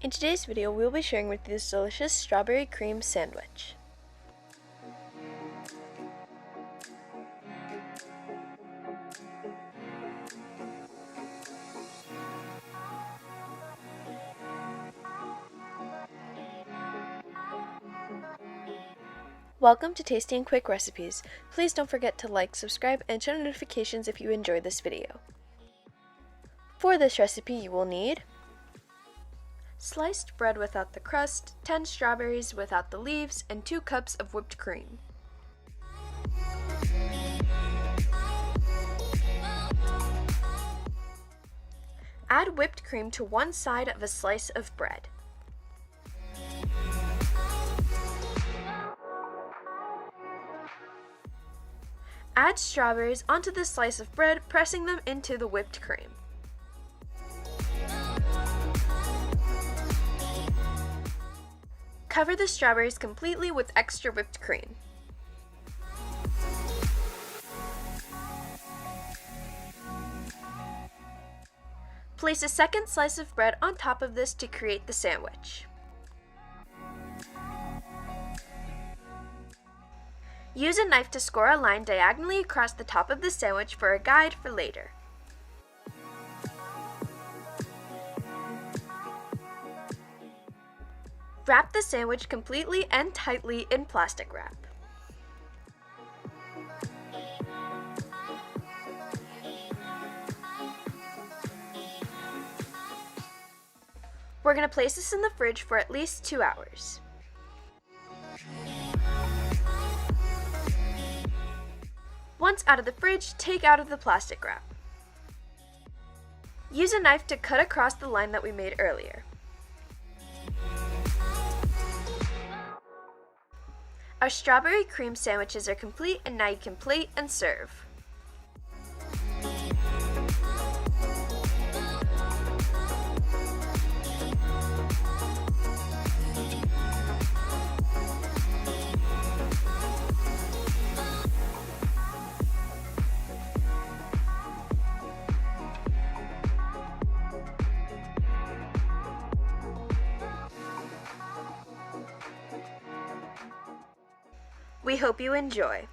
In today's video, we'll be sharing with you this delicious strawberry cream sandwich. Welcome to Tasty and Quick Recipes. Please don't forget to like, subscribe, and turn on notifications if you enjoyed this video. For this recipe, you will need sliced bread without the crust, 10 strawberries without the leaves, and 2 cups of whipped cream. Add whipped cream to one side of a slice of bread. Add strawberries onto the slice of bread, pressing them into the whipped cream. Cover the strawberries completely with extra whipped cream. Place a second slice of bread on top of this to create the sandwich. Use a knife to score a line diagonally across the top of the sandwich for a guide for later. Wrap the sandwich completely and tightly in plastic wrap. We're going to place this in the fridge for at least 2 hours. Once out of the fridge, take out of the plastic wrap. Use a knife to cut across the line that we made earlier. Our strawberry cream sandwiches are complete, and now you can plate and serve. We hope you enjoy.